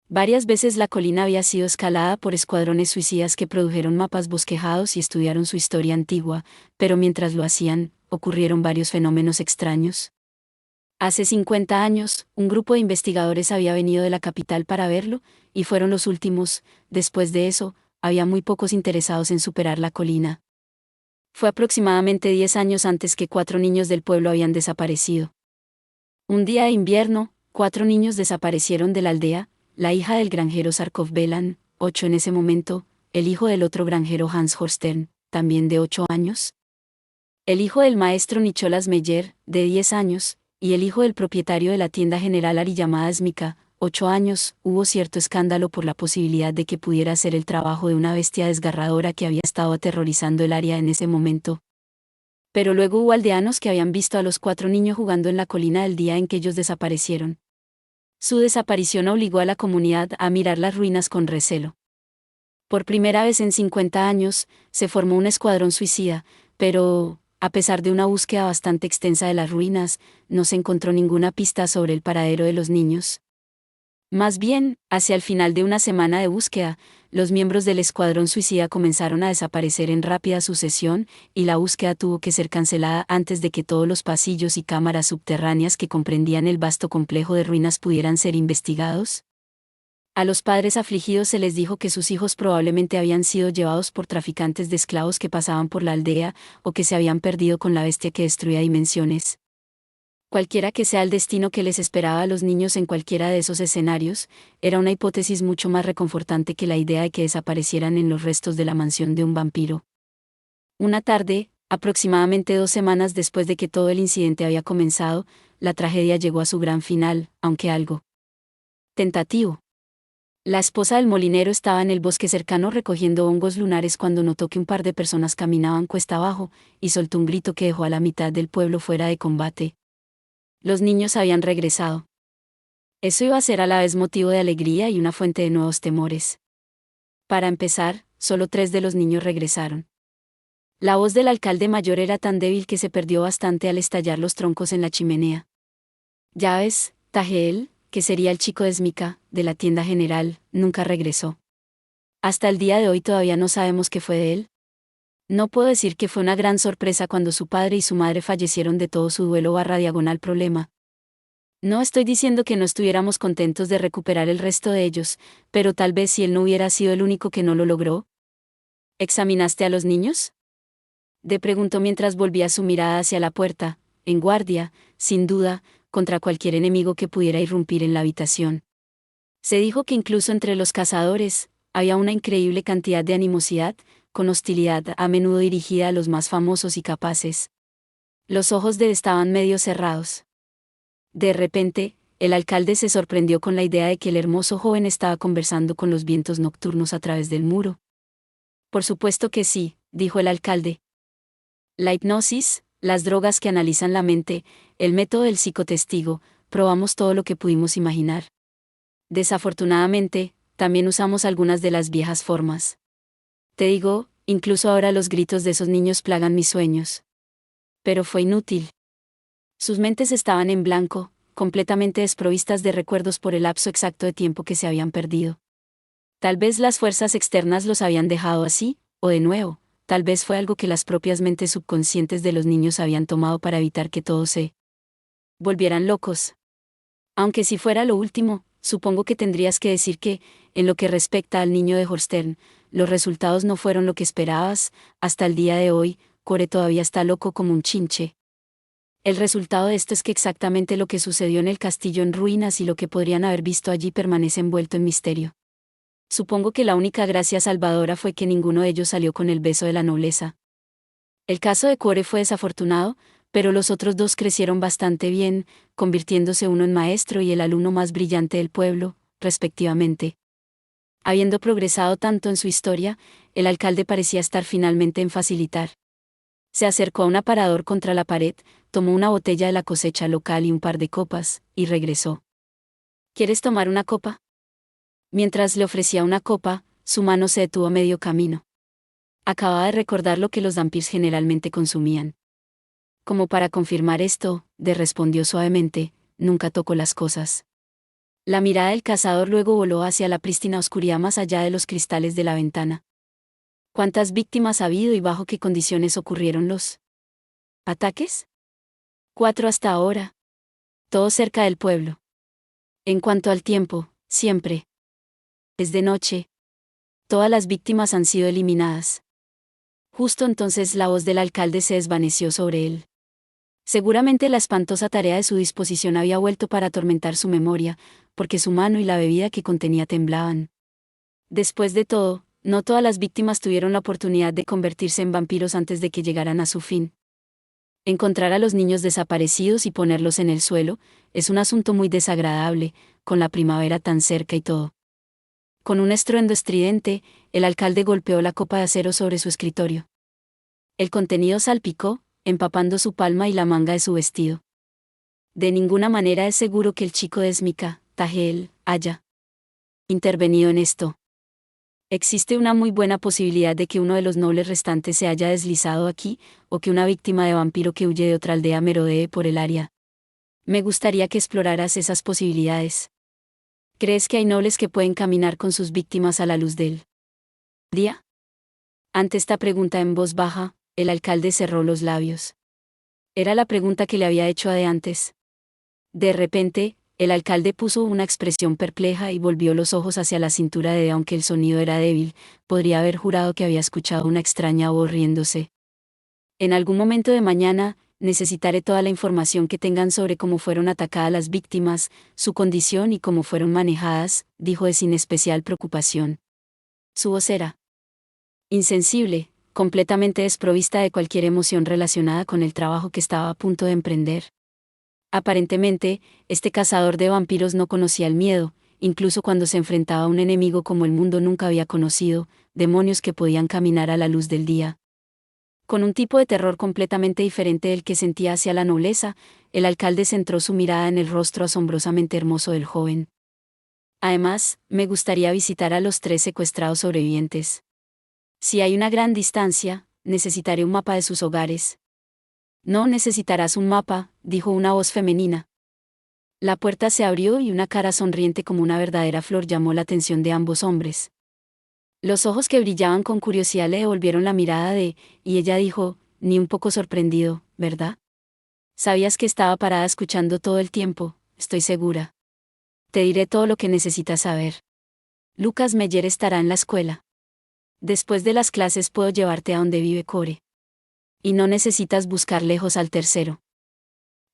Varias veces la colina había sido escalada por escuadrones suicidas que produjeron mapas bosquejados y estudiaron su historia antigua, pero mientras lo hacían, ocurrieron varios fenómenos extraños. Hace 50 años, un grupo de investigadores había venido de la capital para verlo, y fueron los últimos. Después de eso, había muy pocos interesados en superar la colina. Fue aproximadamente 10 años antes que 4 niños del pueblo habían desaparecido. Un día de invierno, 4 niños desaparecieron de la aldea, la hija del granjero Sarkov Belan, 8 en ese momento, el hijo del otro granjero Hans Horstern, también de 8 años, el hijo del maestro Nicholas Meyer, de 10 años, y el hijo del propietario de la tienda general Ari llamada Smika, 8 años. Hubo cierto escándalo por la posibilidad de que pudiera hacer el trabajo de una bestia desgarradora que había estado aterrorizando el área en ese momento. Pero luego hubo aldeanos que habían visto a los 4 niños jugando en la colina el día en que ellos desaparecieron. Su desaparición obligó a la comunidad a mirar las ruinas con recelo. Por primera vez en 50 años, se formó un escuadrón suicida, pero, a pesar de una búsqueda bastante extensa de las ruinas, no se encontró ninguna pista sobre el paradero de los niños. Más bien, hacia el final de una semana de búsqueda, los miembros del escuadrón suicida comenzaron a desaparecer en rápida sucesión, y la búsqueda tuvo que ser cancelada antes de que todos los pasillos y cámaras subterráneas que comprendían el vasto complejo de ruinas pudieran ser investigados. A los padres afligidos se les dijo que sus hijos probablemente habían sido llevados por traficantes de esclavos que pasaban por la aldea, o que se habían perdido con la bestia que destruía dimensiones. Cualquiera que sea el destino que les esperaba a los niños en cualquiera de esos escenarios, era una hipótesis mucho más reconfortante que la idea de que desaparecieran en los restos de la mansión de un vampiro. Una tarde, aproximadamente 2 semanas después de que todo el incidente había comenzado, la tragedia llegó a su gran final, aunque algo tentativo. La esposa del molinero estaba en el bosque cercano recogiendo hongos lunares cuando notó que un par de personas caminaban cuesta abajo, y soltó un grito que dejó a la mitad del pueblo fuera de combate. Los niños habían regresado. Eso iba a ser a la vez motivo de alegría y una fuente de nuevos temores. Para empezar, solo 3 de los niños regresaron. La voz del alcalde mayor era tan débil que se perdió bastante al estallar los troncos en la chimenea. Ya ves, Tajeel, que sería el chico de Smika, de la tienda general, nunca regresó. Hasta el día de hoy todavía no sabemos qué fue de él. No puedo decir que fue una gran sorpresa cuando su padre y su madre fallecieron de todo su duelo / problema. No estoy diciendo que no estuviéramos contentos de recuperar el resto de ellos, pero tal vez si él no hubiera sido el único que no lo logró. ¿Examinaste a los niños? De preguntó mientras volvía su mirada hacia la puerta, en guardia, sin duda, contra cualquier enemigo que pudiera irrumpir en la habitación. Se dijo que incluso entre los cazadores, había una increíble cantidad de animosidad, con hostilidad a menudo dirigida a los más famosos y capaces. Los ojos de él estaban medio cerrados. De repente, el alcalde se sorprendió con la idea de que el hermoso joven estaba conversando con los vientos nocturnos a través del muro. Por supuesto que sí, dijo el alcalde. La hipnosis, las drogas que analizan la mente, el método del psicotestigo, probamos todo lo que pudimos imaginar. Desafortunadamente, también usamos algunas de las viejas formas. Te digo, incluso ahora los gritos de esos niños plagan mis sueños. Pero fue inútil. Sus mentes estaban en blanco, completamente desprovistas de recuerdos por el lapso exacto de tiempo que se habían perdido. Tal vez las fuerzas externas los habían dejado así, o de nuevo, tal vez fue algo que las propias mentes subconscientes de los niños habían tomado para evitar que todos se volvieran locos. Aunque si fuera lo último, supongo que tendrías que decir que, en lo que respecta al niño de Horstern, los resultados no fueron lo que esperabas. Hasta el día de hoy, Core todavía está loco como un chinche. El resultado de esto es que exactamente lo que sucedió en el castillo en ruinas y lo que podrían haber visto allí permanece envuelto en misterio. Supongo que la única gracia salvadora fue que ninguno de ellos salió con el beso de la nobleza. El caso de Core fue desafortunado, pero los otros dos crecieron bastante bien, convirtiéndose uno en maestro y el alumno más brillante del pueblo, respectivamente. Habiendo progresado tanto en su historia, el alcalde parecía estar finalmente en facilitar. Se acercó a un aparador contra la pared, tomó una botella de la cosecha local y un par de copas, y regresó. ¿Quieres tomar una copa? Mientras le ofrecía una copa, su mano se detuvo a medio camino. Acababa de recordar lo que los vampiros generalmente consumían. Como para confirmar esto, De respondió suavemente, nunca tocó las cosas. La mirada del cazador luego voló hacia la prístina oscuridad más allá de los cristales de la ventana. ¿Cuántas víctimas ha habido y bajo qué condiciones ocurrieron los ataques? 4 hasta ahora. Todo cerca del pueblo. En cuanto al tiempo, siempre. Es de noche. Todas las víctimas han sido eliminadas. Justo entonces la voz del alcalde se desvaneció sobre él. Seguramente la espantosa tarea de su disposición había vuelto para atormentar su memoria, porque su mano y la bebida que contenía temblaban. Después de todo, no todas las víctimas tuvieron la oportunidad de convertirse en vampiros antes de que llegaran a su fin. Encontrar a los niños desaparecidos y ponerlos en el suelo es un asunto muy desagradable, con la primavera tan cerca y todo. Con un estruendo estridente, el alcalde golpeó la copa de acero sobre su escritorio. El contenido salpicó, empapando su palma y la manga de su vestido. De ninguna manera es seguro que el chico de Smika, Tahel, haya intervenido en esto. Existe una muy buena posibilidad de que uno de los nobles restantes se haya deslizado aquí, o que una víctima de vampiro que huye de otra aldea merodee por el área. Me gustaría que exploraras esas posibilidades. ¿Crees que hay nobles que pueden caminar con sus víctimas a la luz del día? Ante esta pregunta en voz baja, el alcalde cerró los labios. Era la pregunta que le había hecho a de antes. De repente, el alcalde puso una expresión perpleja y volvió los ojos hacia la cintura de aunque el sonido era débil, podría haber jurado que había escuchado una extraña voz riéndose. En algún momento de mañana, necesitaré toda la información que tengan sobre cómo fueron atacadas las víctimas, su condición y cómo fueron manejadas, dijo sin especial preocupación. Su voz era insensible, completamente desprovista de cualquier emoción relacionada con el trabajo que estaba a punto de emprender. Aparentemente, este cazador de vampiros no conocía el miedo, incluso cuando se enfrentaba a un enemigo como el mundo nunca había conocido, demonios que podían caminar a la luz del día. Con un tipo de terror completamente diferente del que sentía hacia la nobleza, el alcalde centró su mirada en el rostro asombrosamente hermoso del joven. Además, me gustaría visitar a los 3 secuestrados sobrevivientes. Si hay una gran distancia, necesitaré un mapa de sus hogares. No necesitarás un mapa, dijo una voz femenina. La puerta se abrió y una cara sonriente como una verdadera flor llamó la atención de ambos hombres. Los ojos que brillaban con curiosidad le devolvieron la mirada y ella dijo, ni un poco sorprendido, ¿verdad? Sabías que estaba parada escuchando todo el tiempo, estoy segura. Te diré todo lo que necesitas saber. Lucas Meyer estará en la escuela. Después de las clases puedo llevarte a donde vive Core. Y no necesitas buscar lejos al tercero.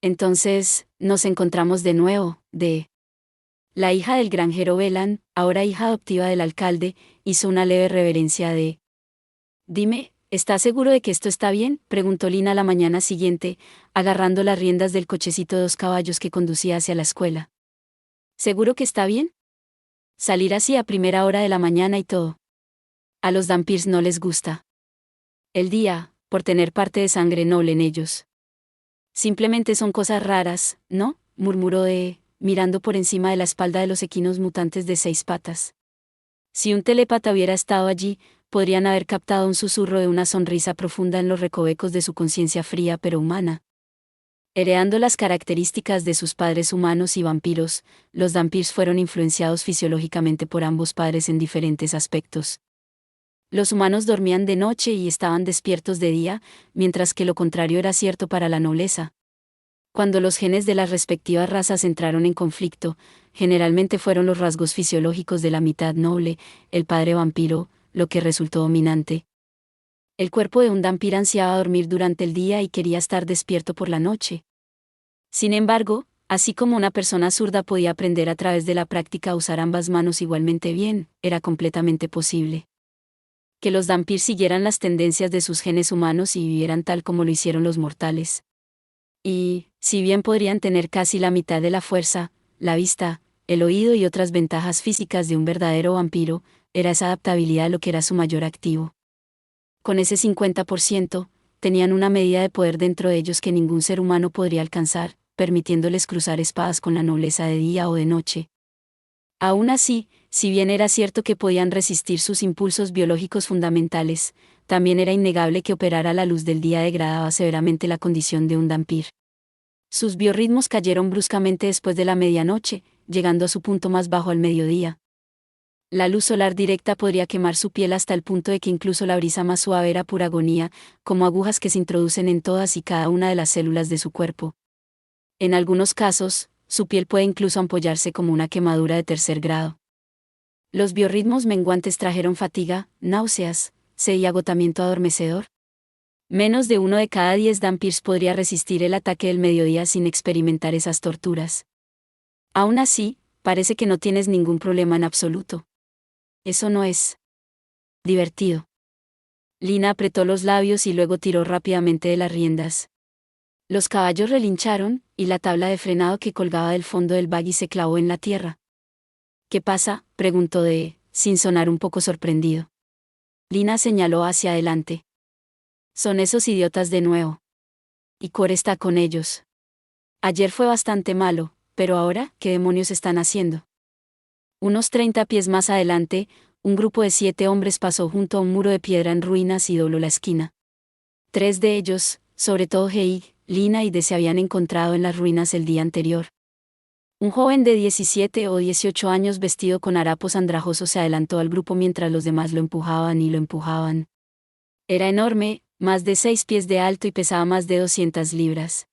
Entonces, nos encontramos de nuevo, La hija del granjero Belan, ahora hija adoptiva del alcalde, hizo una leve reverencia de... Dime, ¿estás seguro de que esto está bien?, preguntó Lina la mañana siguiente, agarrando las riendas del cochecito de 2 caballos que conducía hacia la escuela. ¿Seguro que está bien? Salir así a primera hora de la mañana y todo. A los vampiros no les gusta el día, por tener parte de sangre noble en ellos. Simplemente son cosas raras, ¿no?, murmuró mirando por encima de la espalda de los equinos mutantes de 6 patas. Si un telépata hubiera estado allí, podrían haber captado un susurro de una sonrisa profunda en los recovecos de su conciencia fría pero humana. Heredando las características de sus padres humanos y vampiros, los vampiros fueron influenciados fisiológicamente por ambos padres en diferentes aspectos. Los humanos dormían de noche y estaban despiertos de día, mientras que lo contrario era cierto para la nobleza. Cuando los genes de las respectivas razas entraron en conflicto, generalmente fueron los rasgos fisiológicos de la mitad noble, el padre vampiro, lo que resultó dominante. El cuerpo de un Dhampir ansiaba dormir durante el día y quería estar despierto por la noche. Sin embargo, así como una persona zurda podía aprender a través de la práctica a usar ambas manos igualmente bien, era completamente posible que los Dhampir siguieran las tendencias de sus genes humanos y vivieran tal como lo hicieron los mortales. Y, si bien podrían tener casi la mitad de la fuerza, la vista, el oído y otras ventajas físicas de un verdadero vampiro, era esa adaptabilidad lo que era su mayor activo. Con ese 50%, tenían una medida de poder dentro de ellos que ningún ser humano podría alcanzar, permitiéndoles cruzar espadas con la nobleza de día o de noche. Aún así, si bien era cierto que podían resistir sus impulsos biológicos fundamentales, también era innegable que operar a la luz del día degradaba severamente la condición de un Dhampir. Sus biorritmos cayeron bruscamente después de la medianoche, llegando a su punto más bajo al mediodía. La luz solar directa podría quemar su piel hasta el punto de que incluso la brisa más suave era pura agonía, como agujas que se introducen en todas y cada una de las células de su cuerpo. En algunos casos, su piel puede incluso ampollarse como una quemadura de tercer grado. Los biorritmos menguantes trajeron fatiga, náuseas, sed y agotamiento adormecedor. Menos de 1 de cada 10 Dhampirs podría resistir el ataque del mediodía sin experimentar esas torturas. Aún así, parece que no tienes ningún problema en absoluto. Eso no es divertido. Lina apretó los labios y luego tiró rápidamente de las riendas. Los caballos relincharon, y la tabla de frenado que colgaba del fondo del buggy se clavó en la tierra. ¿Qué pasa?, preguntó Dee, sin sonar un poco sorprendido. Lina señaló hacia adelante. Son esos idiotas de nuevo. Y Core está con ellos. Ayer fue bastante malo, pero ahora, ¿qué demonios están haciendo? Unos 30 pies más adelante, un grupo de 7 hombres pasó junto a un muro de piedra en ruinas y dobló la esquina. 3 de ellos, sobre todo Hei, Lina y Dee, se habían encontrado en las ruinas el día anterior. Un joven de 17 o 18 años vestido con harapos andrajosos se adelantó al grupo mientras los demás lo empujaban y lo empujaban. Era enorme, más de 6 pies de alto y pesaba más de 200 libras.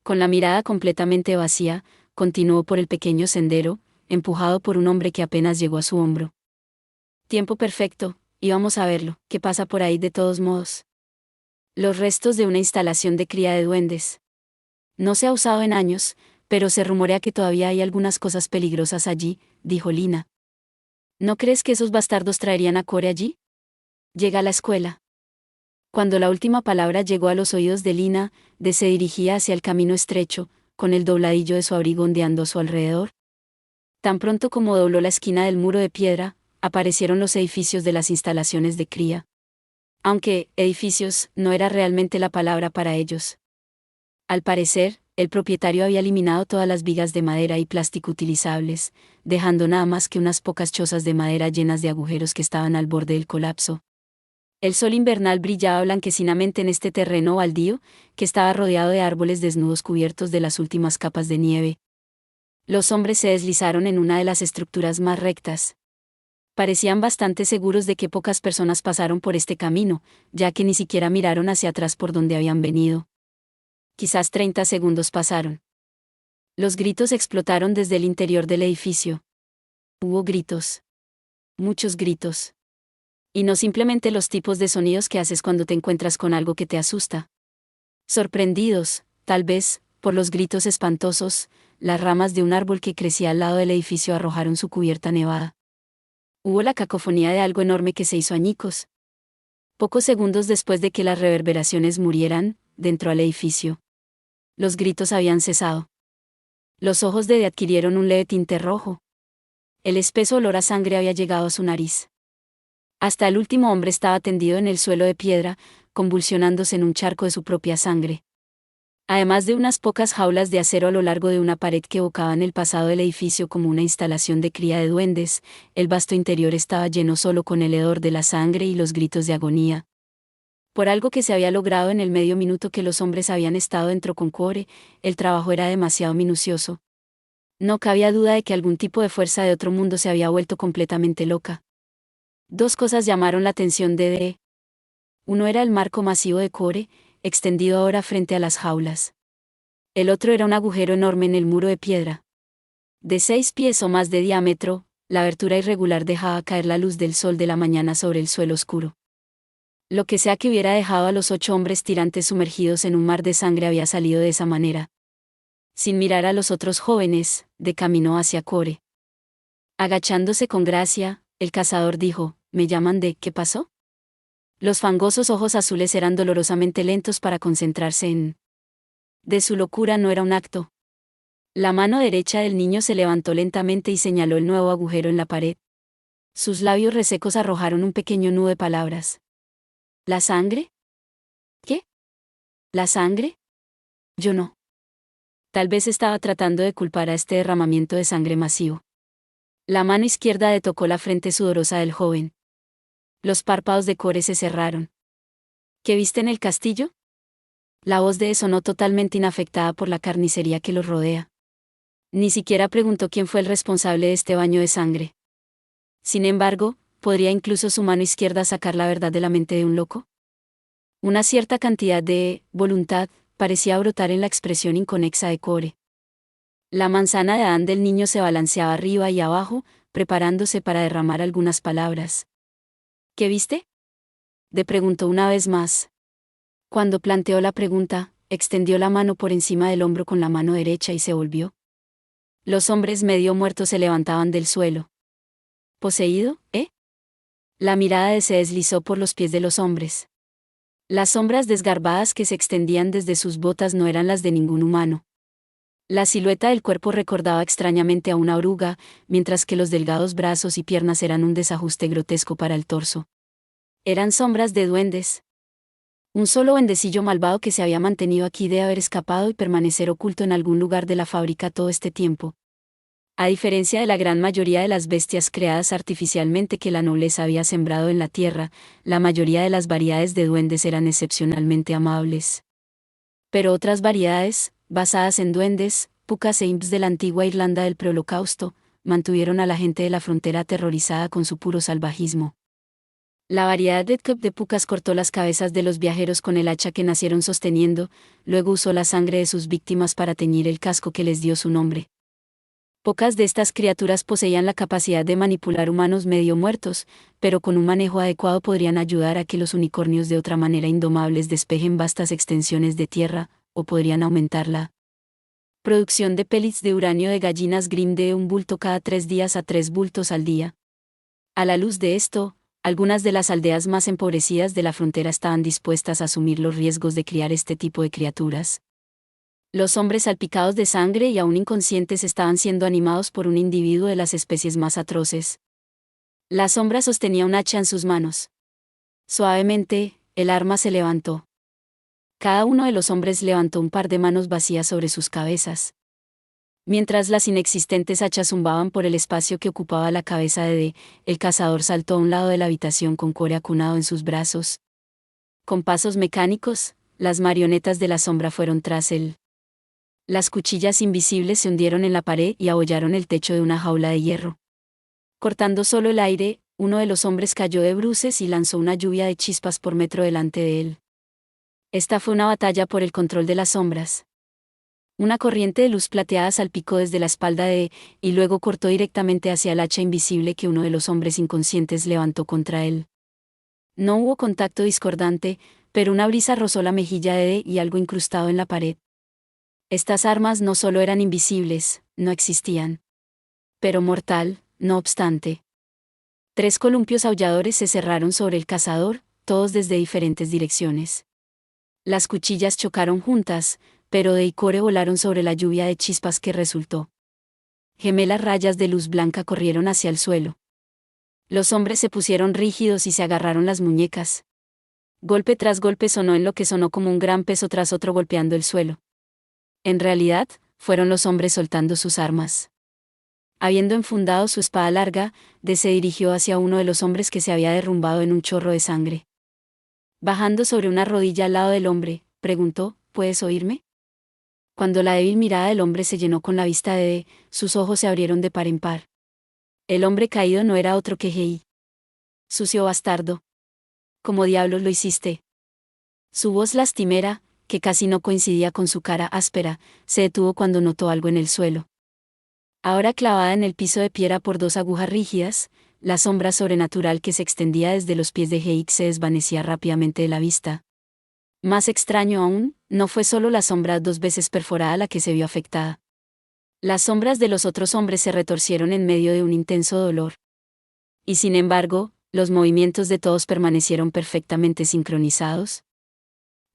Con la mirada completamente vacía, continuó por el pequeño sendero, empujado por un hombre que apenas llegó a su hombro. Tiempo perfecto, y vamos a verlo, ¿qué pasa por ahí de todos modos? Los restos de una instalación de cría de duendes. No se ha usado en años, pero se rumorea que todavía hay algunas cosas peligrosas allí, dijo Lina. ¿No crees que esos bastardos traerían a Core allí? Llega a la escuela. Cuando la última palabra llegó a los oídos de Lina, Dee se dirigía hacia el camino estrecho, con el dobladillo de su abrigo ondeando a su alrededor. Tan pronto como dobló la esquina del muro de piedra, aparecieron los edificios de las instalaciones de cría. Aunque, edificios, no era realmente la palabra para ellos. Al parecer, el propietario había eliminado todas las vigas de madera y plástico utilizables, dejando nada más que unas pocas chozas de madera llenas de agujeros que estaban al borde del colapso. El sol invernal brillaba blanquecinamente en este terreno baldío, que estaba rodeado de árboles desnudos cubiertos de las últimas capas de nieve. Los hombres se deslizaron en una de las estructuras más rectas. Parecían bastante seguros de que pocas personas pasaron por este camino, ya que ni siquiera miraron hacia atrás por donde habían venido. Quizás 30 segundos pasaron. Los gritos explotaron desde el interior del edificio. Hubo gritos. Muchos gritos. Y no simplemente los tipos de sonidos que haces cuando te encuentras con algo que te asusta. Sorprendidos, tal vez, por los gritos espantosos, las ramas de un árbol que crecía al lado del edificio arrojaron su cubierta nevada. Hubo la cacofonía de algo enorme que se hizo añicos. Pocos segundos después de que las reverberaciones murieran, dentro del edificio. Los gritos habían cesado. Los ojos de Dee adquirieron un leve tinte rojo. El espeso olor a sangre había llegado a su nariz. Hasta el último hombre estaba tendido en el suelo de piedra, convulsionándose en un charco de su propia sangre. Además de unas pocas jaulas de acero a lo largo de una pared que evocaban el pasado del edificio como una instalación de cría de duendes, el vasto interior estaba lleno solo con el hedor de la sangre y los gritos de agonía. Por algo que se había logrado en el medio minuto que los hombres habían estado dentro con Core, el trabajo era demasiado minucioso. No cabía duda de que algún tipo de fuerza de otro mundo se había vuelto completamente loca. Dos cosas llamaron la atención de Dee. Uno era el marco masivo de Core, extendido ahora frente a las jaulas. El otro era un agujero enorme en el muro de piedra. De 6 pies o más de diámetro, la abertura irregular dejaba caer la luz del sol de la mañana sobre el suelo oscuro. Lo que sea que hubiera dejado a los 8 hombres tirantes sumergidos en un mar de sangre había salido de esa manera. Sin mirar a los otros jóvenes, decaminó hacia Core. Agachándose con gracia, el cazador dijo, ¿me llaman de qué pasó? Los fangosos ojos azules eran dolorosamente lentos para concentrarse en... De su locura no era un acto. La mano derecha del niño se levantó lentamente y señaló el nuevo agujero en la pared. Sus labios resecos arrojaron un pequeño nudo de palabras. ¿La sangre? ¿Qué? ¿La sangre? Yo no. Tal vez estaba tratando de culpar a este derramamiento de sangre masivo. La mano izquierda tocó la frente sudorosa del joven. Los párpados de Core se cerraron. ¿Qué viste en el castillo? La voz de sonó totalmente inafectada por la carnicería que los rodea. Ni siquiera preguntó quién fue el responsable de este baño de sangre. Sin embargo, ¿podría incluso su mano izquierda sacar la verdad de la mente de un loco? Una cierta cantidad de voluntad parecía brotar en la expresión inconexa de Core. La manzana de Adán del niño se balanceaba arriba y abajo, preparándose para derramar algunas palabras. ¿Qué viste? Le preguntó una vez más. Cuando planteó la pregunta, extendió la mano por encima del hombro con la mano derecha y se volvió. Los hombres medio muertos se levantaban del suelo. ¿Poseído, eh? La mirada se deslizó por los pies de los hombres. Las sombras desgarbadas que se extendían desde sus botas no eran las de ningún humano. La silueta del cuerpo recordaba extrañamente a una oruga, mientras que los delgados brazos y piernas eran un desajuste grotesco para el torso. Eran sombras de duendes. Un solo duendecillo malvado que se había mantenido aquí debe haber escapado y permanecer oculto en algún lugar de la fábrica todo este tiempo. A diferencia de la gran mayoría de las bestias creadas artificialmente que la nobleza había sembrado en la tierra, la mayoría de las variedades de duendes eran excepcionalmente amables. Pero otras variedades, basadas en duendes, pucas e imps de la antigua Irlanda del Preholocausto, mantuvieron a la gente de la frontera aterrorizada con su puro salvajismo. La variedad de Cup de pucas cortó las cabezas de los viajeros con el hacha que nacieron sosteniendo, luego usó la sangre de sus víctimas para teñir el casco que les dio su nombre. Pocas de estas criaturas poseían la capacidad de manipular humanos medio muertos, pero con un manejo adecuado podrían ayudar a que los unicornios de otra manera indomables despejen vastas extensiones de tierra, o podrían aumentar la producción de pellets de uranio de gallinas Grimm de un bulto cada 3 días a 3 bultos al día. A la luz de esto, algunas de las aldeas más empobrecidas de la frontera estaban dispuestas a asumir los riesgos de criar este tipo de criaturas. Los hombres salpicados de sangre y aún inconscientes estaban siendo animados por un individuo de las especies más atroces. La sombra sostenía un hacha en sus manos. Suavemente, el arma se levantó. Cada uno de los hombres levantó un par de manos vacías sobre sus cabezas. Mientras las inexistentes hachas zumbaban por el espacio que ocupaba la cabeza de el cazador saltó a un lado de la habitación con Core acunado en sus brazos. Con pasos mecánicos, las marionetas de la sombra fueron tras él. Las cuchillas invisibles se hundieron en la pared y abollaron el techo de una jaula de hierro. Cortando solo el aire, uno de los hombres cayó de bruces y lanzó una lluvia de chispas por metro delante de él. Esta fue una batalla por el control de las sombras. Una corriente de luz plateada salpicó desde la espalda y luego cortó directamente hacia el hacha invisible que uno de los hombres inconscientes levantó contra él. No hubo contacto discordante, pero una brisa rozó la mejilla de y algo incrustado en la pared. Estas armas no solo eran invisibles, no existían. Pero mortal, no obstante. 3 columpios aulladores se cerraron sobre el cazador, todos desde diferentes direcciones. Las cuchillas chocaron juntas, pero de y Core volaron sobre la lluvia de chispas que resultó. Gemelas rayas de luz blanca corrieron hacia el suelo. Los hombres se pusieron rígidos y se agarraron las muñecas. Golpe tras golpe sonó en lo que sonó como un gran peso tras otro golpeando el suelo. En realidad, fueron los hombres soltando sus armas. Habiendo enfundado su espada larga, se dirigió hacia uno de los hombres que se había derrumbado en un chorro de sangre. Bajando sobre una rodilla al lado del hombre, preguntó, ¿puedes oírme? Cuando la débil mirada del hombre se llenó con la vista de sus ojos se abrieron de par en par. El hombre caído no era otro que Hei. Sucio bastardo. ¿Cómo diablos lo hiciste? Su voz lastimera, que casi no coincidía con su cara áspera, se detuvo cuando notó algo en el suelo. Ahora clavada en el piso de piedra por 2 agujas rígidas, la sombra sobrenatural que se extendía desde los pies de Heik se desvanecía rápidamente de la vista. Más extraño aún, no fue solo la sombra 2 veces perforada la que se vio afectada. Las sombras de los otros hombres se retorcieron en medio de un intenso dolor. Y sin embargo, los movimientos de todos permanecieron perfectamente sincronizados.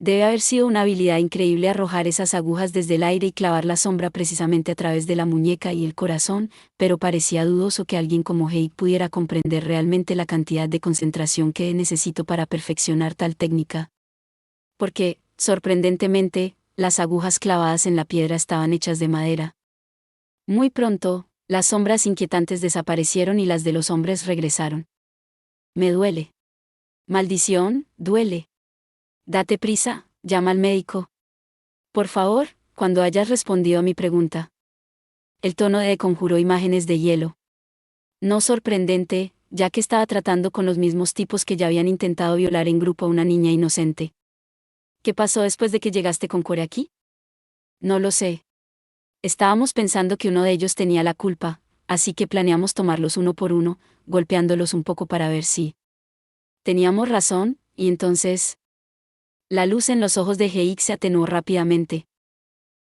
Debe haber sido una habilidad increíble arrojar esas agujas desde el aire y clavar la sombra precisamente a través de la muñeca y el corazón, pero parecía dudoso que alguien como Heik pudiera comprender realmente la cantidad de concentración que necesito para perfeccionar tal técnica. Porque, sorprendentemente, las agujas clavadas en la piedra estaban hechas de madera. Muy pronto, las sombras inquietantes desaparecieron y las de los hombres regresaron. Me duele. Maldición, duele. Date prisa, llama al médico. Por favor, cuando hayas respondido a mi pregunta. El tono de conjuró imágenes de hielo. No sorprendente, ya que estaba tratando con los mismos tipos que ya habían intentado violar en grupo a una niña inocente. ¿Qué pasó después de que llegaste con Core aquí? No lo sé. Estábamos pensando que uno de ellos tenía la culpa, así que planeamos tomarlos uno por uno, golpeándolos un poco para ver si teníamos razón, y entonces... La luz en los ojos de Heik se atenuó rápidamente.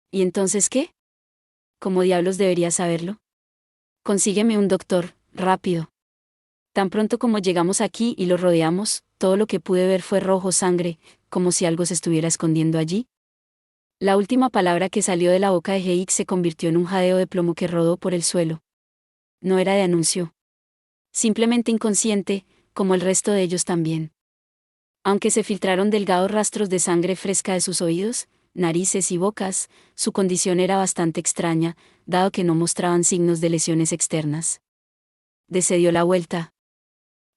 ¿Y entonces qué? ¿Cómo diablos debería saberlo? Consígueme un doctor, rápido. Tan pronto como llegamos aquí y lo rodeamos, todo lo que pude ver fue rojo sangre, como si algo se estuviera escondiendo allí. La última palabra que salió de la boca de Heik se convirtió en un jadeo de plomo que rodó por el suelo. No era de anuncio. Simplemente inconsciente, como el resto de ellos también. Aunque se filtraron delgados rastros de sangre fresca de sus oídos, narices y bocas, su condición era bastante extraña, dado que no mostraban signos de lesiones externas. Se dio la vuelta.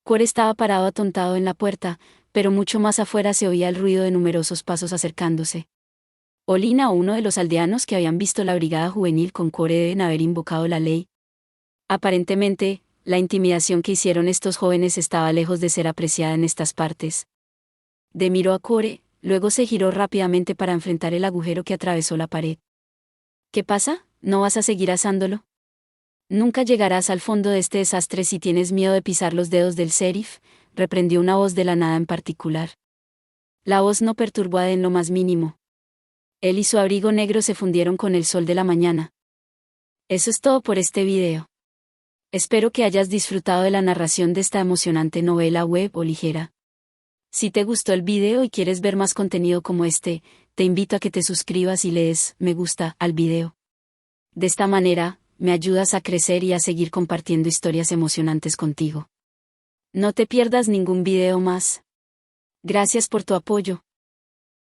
Core estaba parado atontado en la puerta, pero mucho más afuera se oía el ruido de numerosos pasos acercándose. Olina o uno de los aldeanos que habían visto la brigada juvenil con Core deben haber invocado la ley. Aparentemente, la intimidación que hicieron estos jóvenes estaba lejos de ser apreciada en estas partes. Miró a Core, luego se giró rápidamente para enfrentar el agujero que atravesó la pared. ¿Qué pasa? ¿No vas a seguir asándolo? Nunca llegarás al fondo de este desastre si tienes miedo de pisar los dedos del sheriff, reprendió una voz de la nada en particular. La voz no perturbó a Ed en lo más mínimo. Él y su abrigo negro se fundieron con el sol de la mañana. Eso es todo por este video. Espero que hayas disfrutado de la narración de esta emocionante novela web o ligera. Si te gustó el video y quieres ver más contenido como este, te invito a que te suscribas y le des me gusta al video. De esta manera, me ayudas a crecer y a seguir compartiendo historias emocionantes contigo. No te pierdas ningún video más. Gracias por tu apoyo.